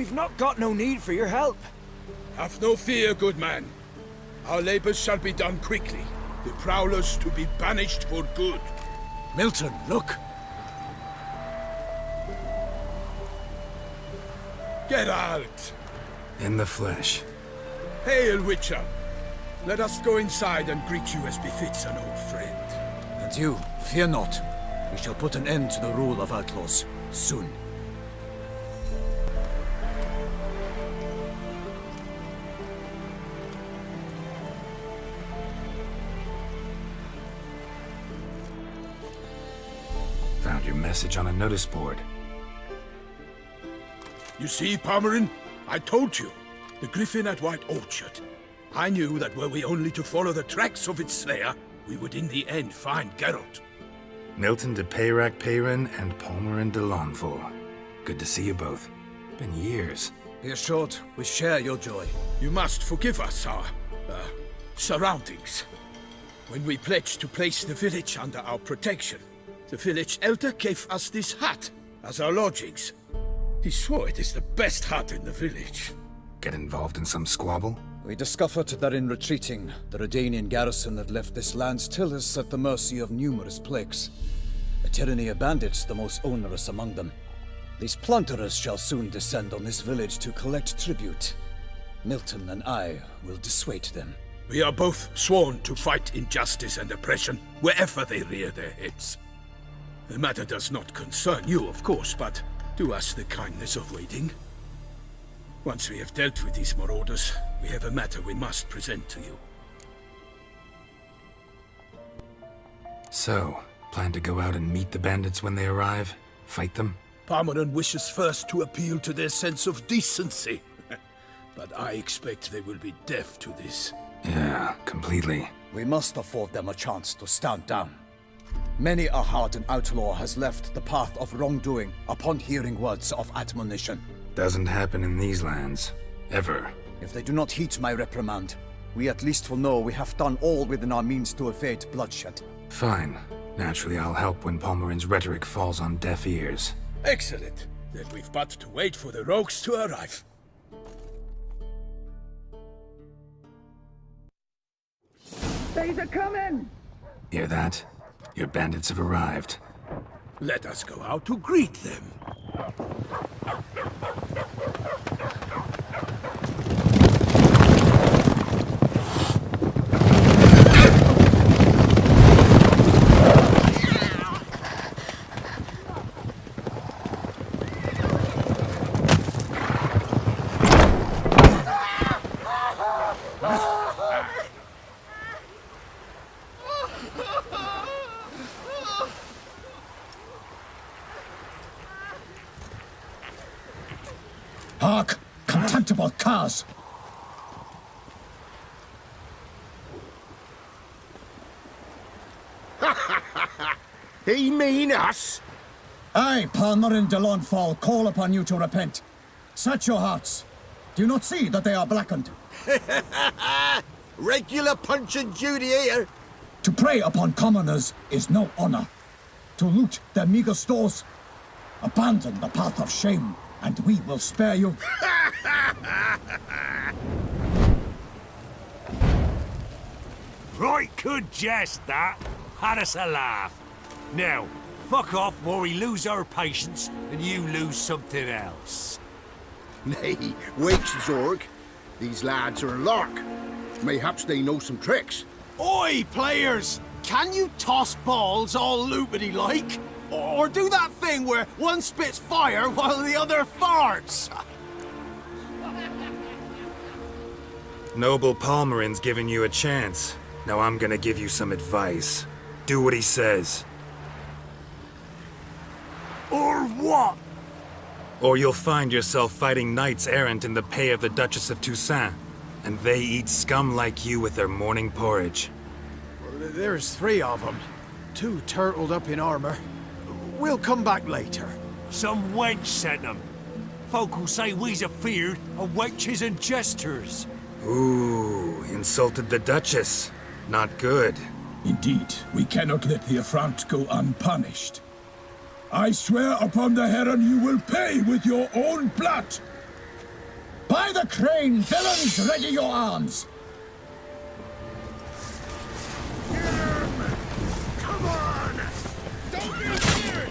We've not got no need for your help. Have no fear, good man. Our labors shall be done quickly. The prowlers to be banished for good. Milton, look! Geralt! In the flesh. Hail, Witcher! Let us go inside and greet you as befits an old friend. And you, fear not. We shall put an end to the rule of outlaws, soon. Found your message on a notice board. You see, Palmerin? I told you. The Griffin at White Orchard. I knew that were we only to follow the tracks of its slayer, we would in the end find Geralt. Milton de Peyrac Peyran and Palmerin de Launfal. Good to see you both. Been years. Be assured, we share your joy. You must forgive us our, surroundings. When we pledged to place the village under our protection, the village elder gave us this hut as our lodgings. He swore it is the best hut in the village. Get involved in some squabble? We discovered that in retreating, the Redanian garrison that left this land still is at the mercy of numerous plagues. A tyranny of bandits, the most onerous among them. These plunderers shall soon descend on this village to collect tribute. Milton and I will dissuade them. We are both sworn to fight injustice and oppression wherever they rear their heads. The matter does not concern you, of course, but do us the kindness of waiting. Once we have dealt with these marauders, we have a matter we must present to you. So, plan to go out and meet the bandits when they arrive? Fight them? Palmerin wishes first to appeal to their sense of decency. But I expect they will be deaf to this. Yeah, completely. We must afford them a chance to stand down. Many a hardened outlaw has left the path of wrongdoing upon hearing words of admonition. Doesn't happen in these lands. Ever. If they do not heed my reprimand, we at least will know we have done all within our means to evade bloodshed. Fine. Naturally, I'll help when Palmerin's rhetoric falls on deaf ears. Excellent. Then we've but to wait for the rogues to arrive. They're coming! Hear that? Your bandits have arrived. Let us go out to greet them. Hark! Contemptible curs! He mean us? I, Palmerin de Launfal, call upon you to repent. Set your hearts. Do you not see that they are blackened? Regular punch and Judy here. To prey upon commoners is no honor. To loot their meager stores, abandon the path of shame, and we will spare you. Right good jest, that. Had us a laugh. Now, fuck off or we lose our patience and you lose something else. Nay, wait, Zorg. These lads are a lark. Mayhaps they know some tricks. Oi, players! Can you toss balls all loopity-like? Or do that thing where one spits fire while the other farts? Noble Palmerin's giving you a chance. Now I'm gonna give you some advice. Do what he says. Or what? Or you'll find yourself fighting knights errant in the pay of the Duchess of Toussaint. And they eat scum like you with their morning porridge. There's 3 of them. 2 turtled up in armor. We'll come back later. Some wench sent them. Folk will say we's afeard of wenches and jesters. Ooh, insulted the Duchess. Not good. Indeed, we cannot let the affront go unpunished. I swear upon the Heron you will pay with your own blood! By the crane, villains, ready your arms! Come on! Don't be scared!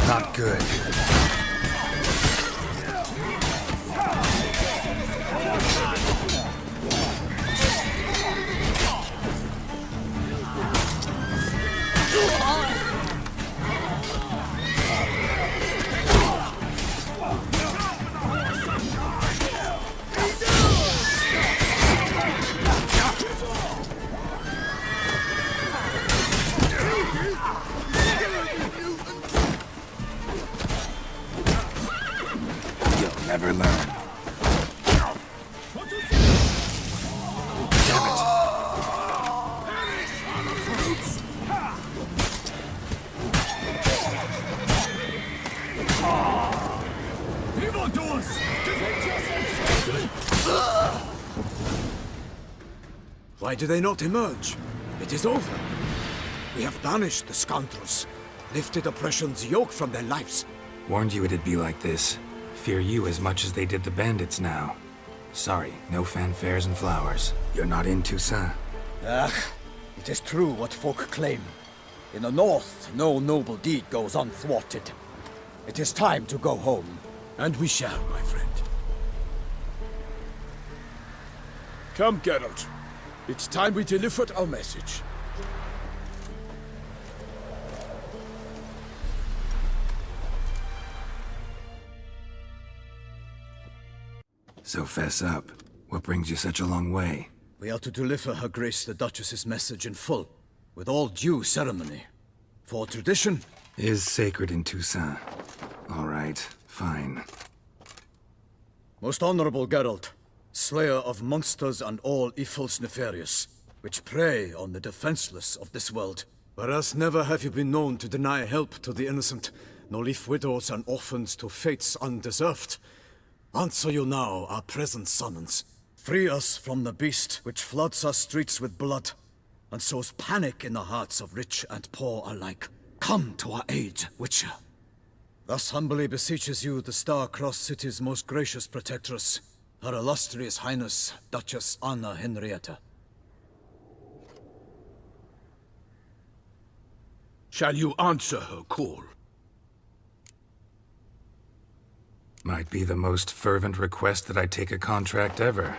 Not good. You'll never learn. Evildoers! Defend yourselves! Why do they not emerge? It is over. We have banished the scoundrels, lifted oppression's yoke from their lives. Warned you it'd be like this. Fear you as much as they did the bandits now. Sorry, no fanfares and flowers. You're not in Toussaint. Ah, it is true what folk claim. In the north, no noble deed goes unthwarted. It is time to go home. And we shall, my friend. Come, Geralt. It's time we delivered our message. So fess up. What brings you such a long way? We are to deliver Her Grace the Duchess's message in full, with all due ceremony. For tradition, Is sacred in Toussaint. All right, fine. most honorable Geralt, slayer of monsters and all evils nefarious, which prey on the defenseless of this world. Whereas never have you been known to deny help to the innocent, nor leave widows and orphans to fates undeserved. Answer you now our present summons. Free us from the beast which floods our streets with blood, and sows panic in the hearts of rich and poor alike. Come to our aid, Witcher. Thus humbly beseeches you the Star-Crossed City's most gracious protectress, Her Illustrious Highness, Duchess Anna Henrietta. Shall you answer her call? Might be the most fervent request that I take a contract ever.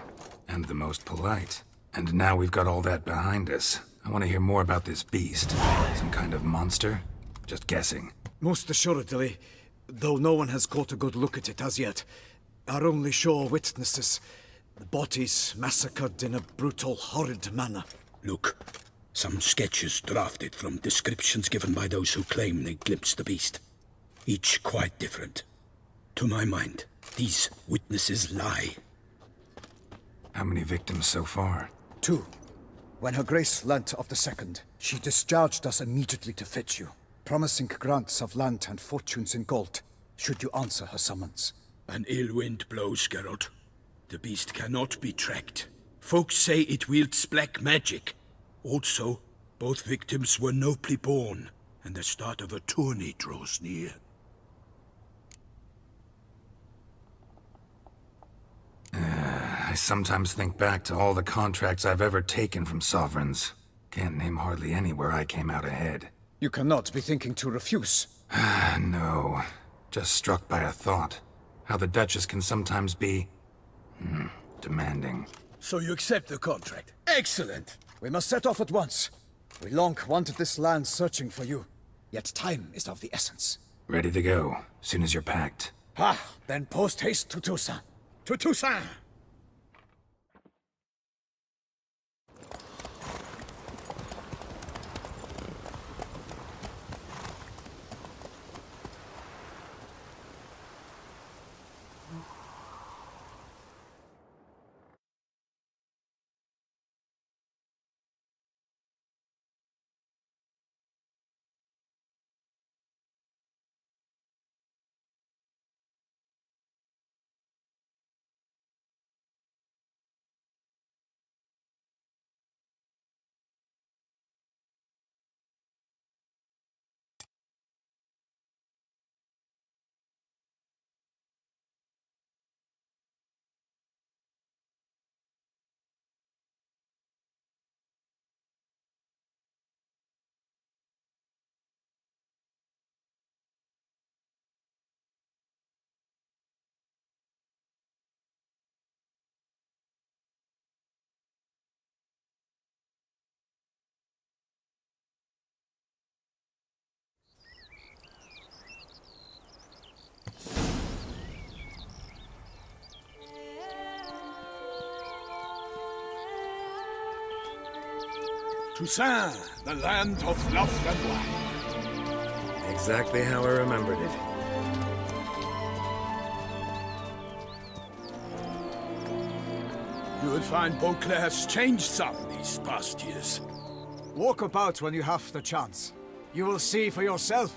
And the most polite. And now we've got all that behind us. I want to hear more about this beast. Some kind of monster? Just guessing. Most assuredly, though no one has caught a good look at it as yet. Our only sure witnesses, the bodies massacred in a brutal, horrid manner. Look, some sketches drafted from descriptions given by those who claim they glimpsed the beast. Each quite different. To my mind, these witnesses lie. How many victims so far? 2. When Her Grace learnt of the second, she discharged us immediately to fetch you, promising grants of land and fortunes in gold, should you answer her summons. An ill wind blows, Geralt. The beast cannot be tracked. Folks say it wields black magic. Also, both victims were nobly born, and the start of a tourney draws near. I sometimes think back to all the contracts I've ever taken from sovereigns. Can't name hardly any where I came out ahead. You cannot be thinking to refuse. No. Just struck by a thought. How the Duchess can sometimes be... demanding. So you accept the contract? Excellent! We must set off at once. We long wanted this land searching for you, yet time is of the essence. Ready to go, soon as you're packed. Then post haste to Toussaint. To Toussaint! Toussaint, the land of love and wine. Exactly how I remembered it. You will find Beauclair has changed some these past years. Walk about when you have the chance. You will see for yourself.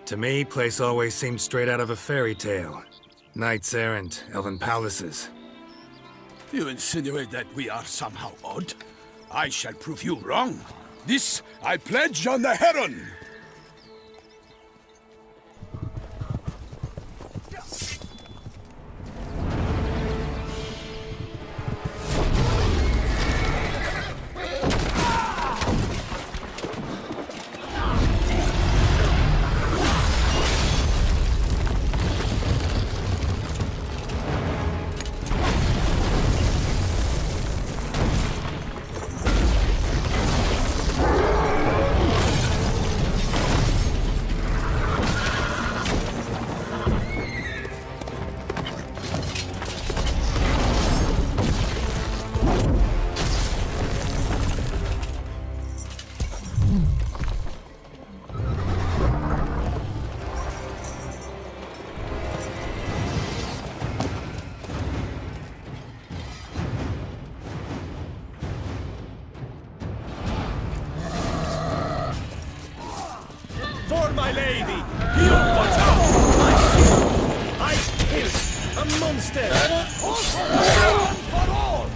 To me, place always seemed straight out of a fairy tale. Knights errant, elven palaces. You insinuate that we are somehow odd? I shall prove you wrong. This I pledge on the Heron! For my lady! You watch out! I is a monster! One for all!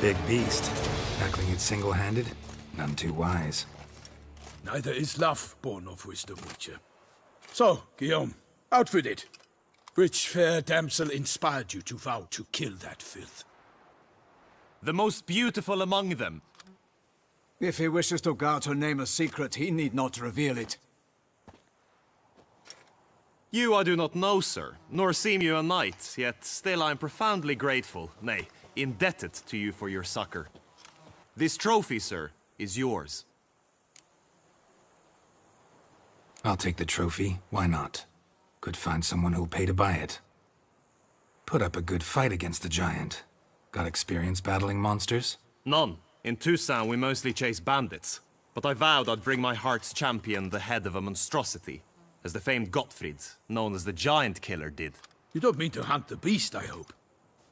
Big beast. Tackling it single-handed? None too wise. Neither is love born of wisdom, Witcher. So, Guillaume, out with it. Which fair damsel inspired you to vow to kill that filth? The most beautiful among them. If he wishes to guard her name a secret, he need not reveal it. You I do not know, sir, nor seem you a knight, yet still I am profoundly grateful, nay, indebted to you for your succor. This trophy, sir, is yours. I'll take the trophy, why not? Could find someone who'll pay to buy it. Put up a good fight against the giant. Got experience battling monsters? None. In Toussaint we mostly chase bandits, but I vowed I'd bring my heart's champion the head of a monstrosity, as the famed Gottfried, known as the Giant Killer, did. You don't mean to hunt the beast, I hope.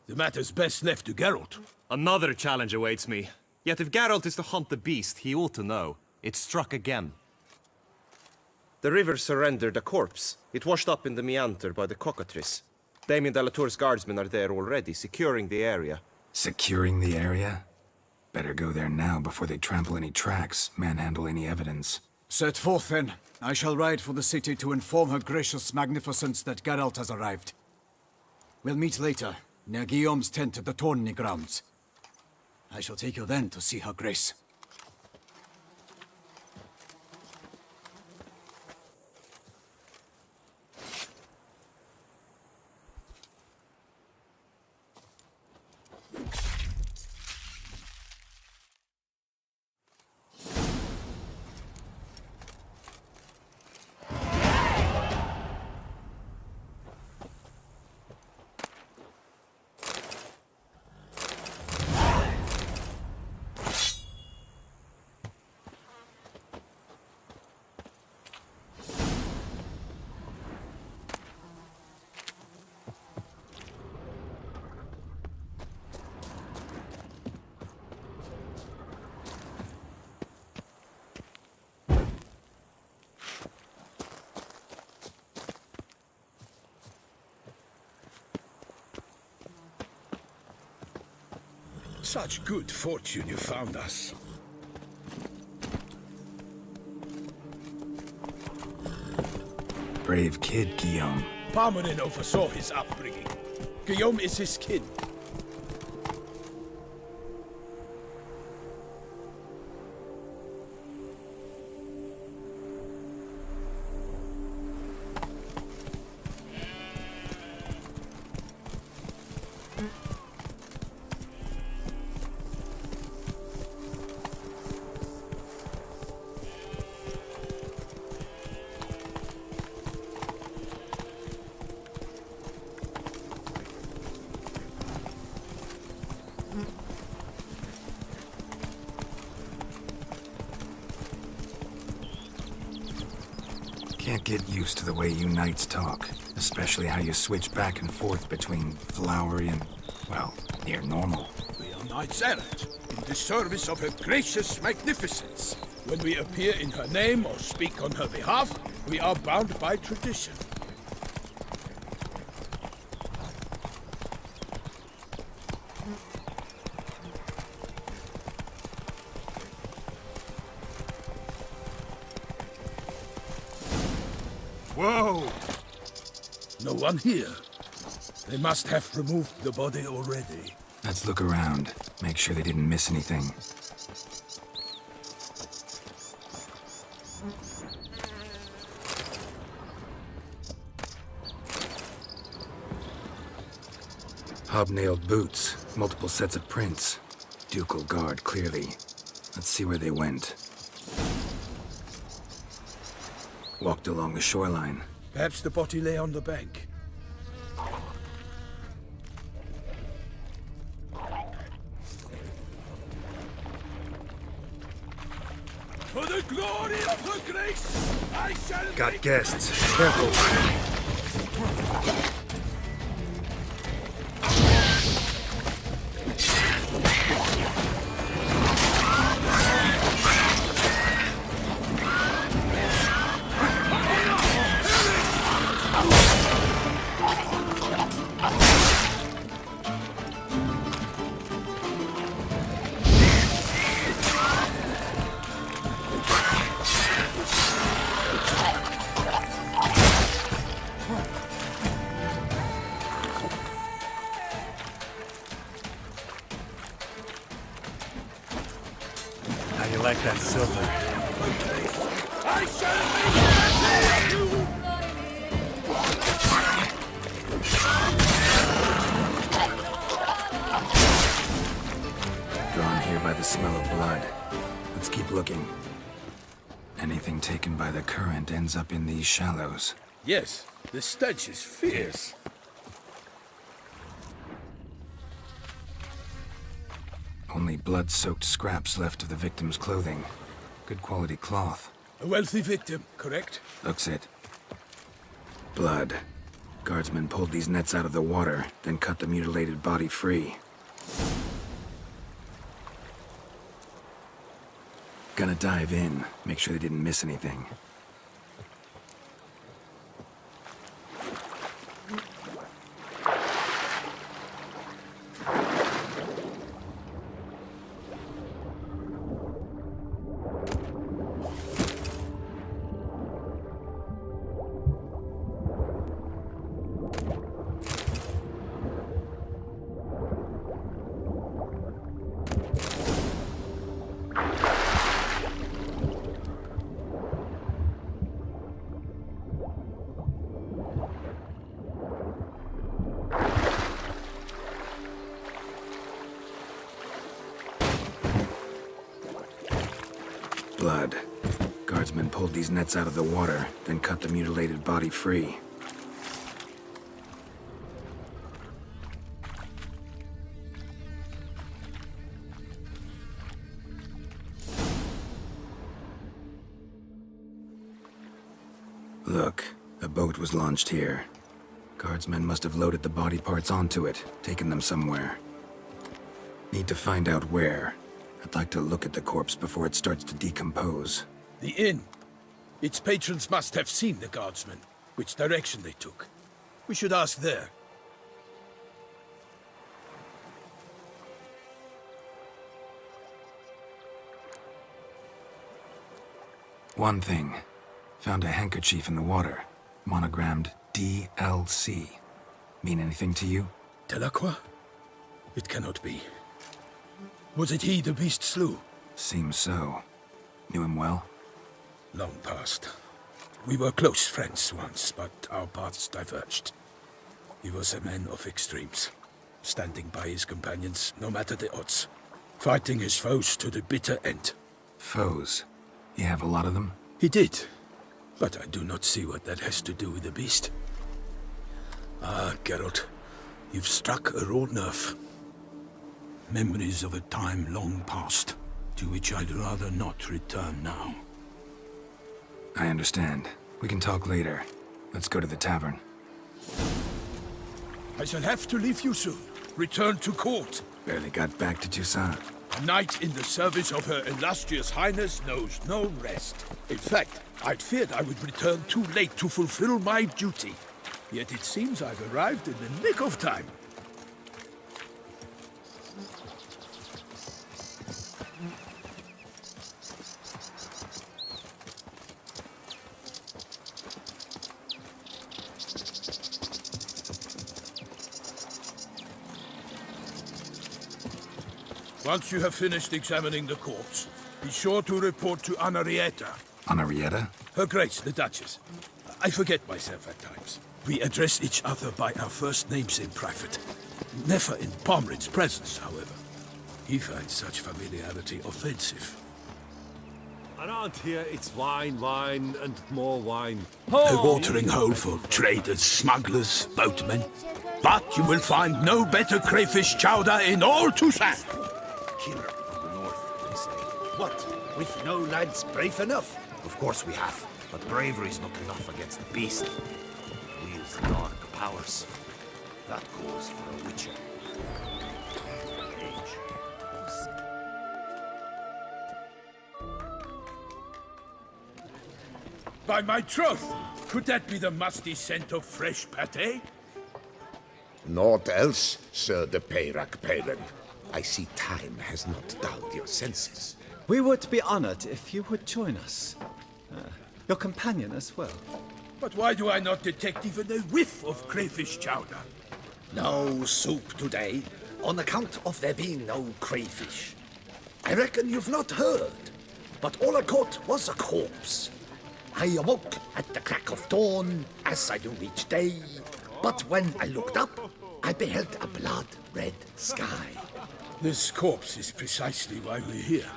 The matter's best left to Geralt. Another challenge awaits me. Yet if Geralt is to hunt the beast, he ought to know. It struck again. The river surrendered a corpse. It washed up in the meander by the cockatrice. Damien de la Tour's guardsmen are there already, securing the area. Securing the area? Better go there now before they trample any tracks, manhandle any evidence. Set forth then. I shall ride for the city to inform her gracious magnificence that Geralt has arrived. We'll meet later, near Guillaume's tent at the tourney grounds. I shall take you then to see her grace. Such good fortune you found us. brave kid, Guillaume. Parmanin oversaw his upbringing. Guillaume is his kin. Can't get used to the way you knights talk, especially how you switch back and forth between flowery and, well, near normal. We are knights errant, in the service of her gracious magnificence. When we appear in her name or speak on her behalf, we are bound by tradition. Whoa! No one here. They must have removed the body already. Let's look around, make sure they didn't miss anything. Hobnailed boots, multiple sets of prints. Ducal guard, clearly. Let's see where they went. Walked along the shoreline. Perhaps the body lay on the bank. For the glory of her grace, I shall... Got guests. Careful. How you like that silver? I shall make you! Drawn here by the smell of blood. Let's keep looking. Anything taken by the current ends up in these shallows. Yes, the stench is fierce. Only blood-soaked scraps left of the victim's clothing. Good quality cloth. A wealthy victim, correct? Looks it. Blood. Guardsmen pulled these nets out of the water, then cut the mutilated body free. Gonna dive in, make sure they didn't miss anything. Blood. Guardsmen pulled these nets out of the water, then cut the mutilated body free. Look, a boat was launched here. Guardsmen must have loaded the body parts onto it, taken them somewhere. Need to find out where. I'd like to look at the corpse before it starts to decompose. The inn. Its patrons must have seen the guardsmen, which direction they took. We should ask there. One thing. Found a handkerchief in the water. monogrammed DLC. Mean anything to you? Delacroix? It cannot be. Was it he the beast slew? Seems so. Knew him well? Long past. We were close friends once, but our paths diverged. He was a man of extremes, standing by his companions no matter the odds, fighting his foes to the bitter end. Foes? You have a lot of them? He did, but I do not see what that has to do with the beast. Ah, Geralt, you've struck a raw nerve. Memories of a time long past, to which I'd rather not return now. I understand. We can talk later. Let's go to the tavern. I shall have to leave you soon. Return to court. Barely got back to Toussaint. A knight in the service of Her Illustrious Highness knows no rest. In fact, I'd feared I would return too late to fulfill my duty. Yet it seems I've arrived in the nick of time. Once you have finished examining the corpse, be sure to report to Anarietta. Anarietta? Her Grace, the Duchess. I forget myself at times. We address each other by our first names in private. Never in Pomrin's presence, however. He finds such familiarity offensive. Around here, it's wine, wine, and more wine. A watering hole for traders, smugglers, boatmen. But you will find no better crayfish chowder in all Toussaint. Killer from the north, they say. What? We've no lads brave enough? Of course we have, but bravery's not enough against the beast. It wields the dark powers. That goes for a witcher. By my troth, could that be the musty scent of fresh pâté? Naught else, Sir de Peyrac Peyran. I see time has not dulled your senses. We would be honored if you would join us. Your companion as well. But why do I not detect even a whiff of crayfish chowder? No soup today, on account of there being no crayfish. I reckon you've not heard, but all I caught was a corpse. I awoke at the crack of dawn, as I do each day, but when I looked up, I beheld a blood-red sky. This corpse is precisely why we're here.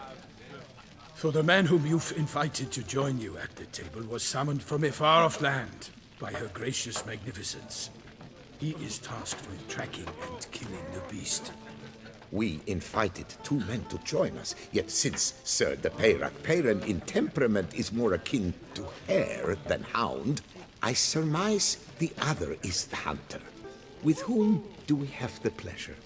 For the man whom you've invited to join you at the table was summoned from a far-off land by her gracious magnificence. He is tasked with tracking and killing the beast. We invited two men to join us, yet since Sir de Peyrac Peyran in temperament is more akin to hare than hound, I surmise the other is the hunter. With whom do we have the pleasure?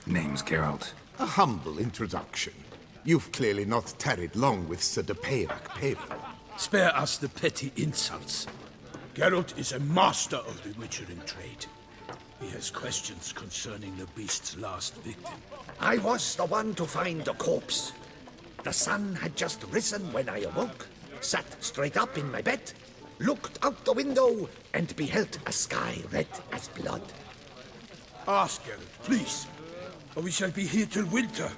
Name's Geralt. A humble introduction. You've clearly not tarried long with Sir de Peyrac Peyran. Spare us the petty insults. Geralt is a master of the witchering trade. He has questions concerning the beast's last victim. I was the one to find the corpse. The sun had just risen when I awoke, sat straight up in my bed, looked out the window, and beheld a sky red as blood. Ask Geralt, please, or we shall be here till winter.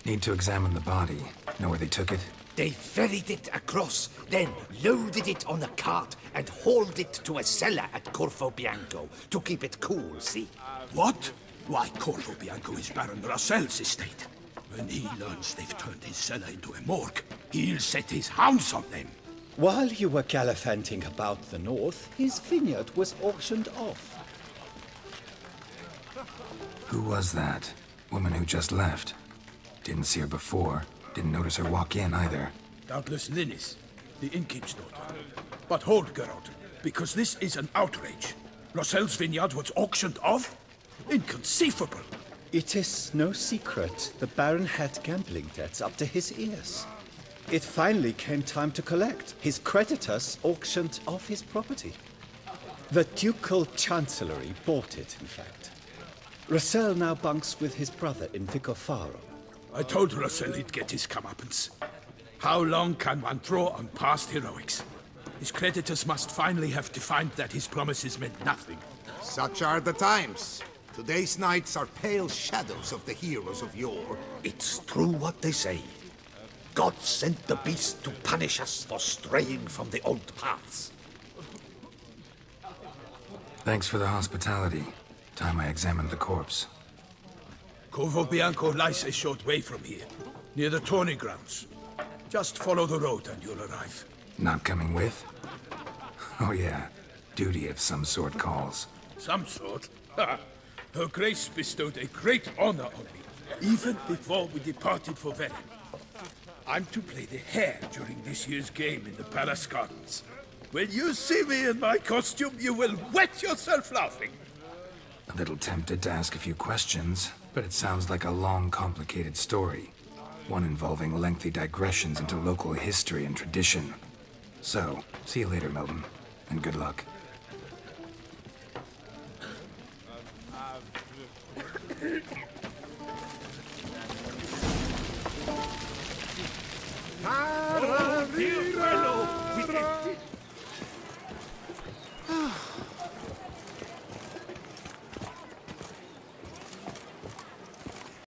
Need to examine the body. Know where they took it? They ferried it across, then loaded it on a cart and hauled it to a cellar at Corvo Bianco to keep it cool, see? What? Why, Corvo Bianco is Baron Russell's estate. When he learns they've turned his cellar into a morgue, he'll set his hounds on them. While you were gallivanting about the north, his vineyard was auctioned off. Who was that? Woman who just left. Didn't see her before. Didn't notice her walk in either. Doubtless Linnis, the innkeep's daughter. But hold, Geralt, because this is an outrage. Russell's vineyard was auctioned off? Inconceivable! It is no secret the Baron had gambling debts up to his ears. It finally came time to collect. His creditors auctioned off his property. The Ducal Chancellery bought it, in fact. Russell now bunks with his brother in Vicofaro. I told Russell he'd get his comeuppance. How long can one throw on past heroics? His creditors must finally have to find that his promises meant nothing. Such are the times. Today's knights are pale shadows of the heroes of yore. It's true what they say. God sent the beast to punish us for straying from the old paths. Thanks for the hospitality. Time I examined the corpse. Corvo Bianco lies a short way from here, near the tourney grounds. Just follow the road and you'll arrive. Not coming with? Oh yeah, duty of some sort calls. Some sort? Ha! Her Grace bestowed a great honor on me, even before we departed for Velen. I'm to play the hare during this year's game in the Palace Gardens. When you see me in my costume, you will wet yourself laughing. A little tempted to ask a few questions, but it sounds like a long, complicated story. One involving lengthy digressions into local history and tradition. So, see you later, Milton, and good luck.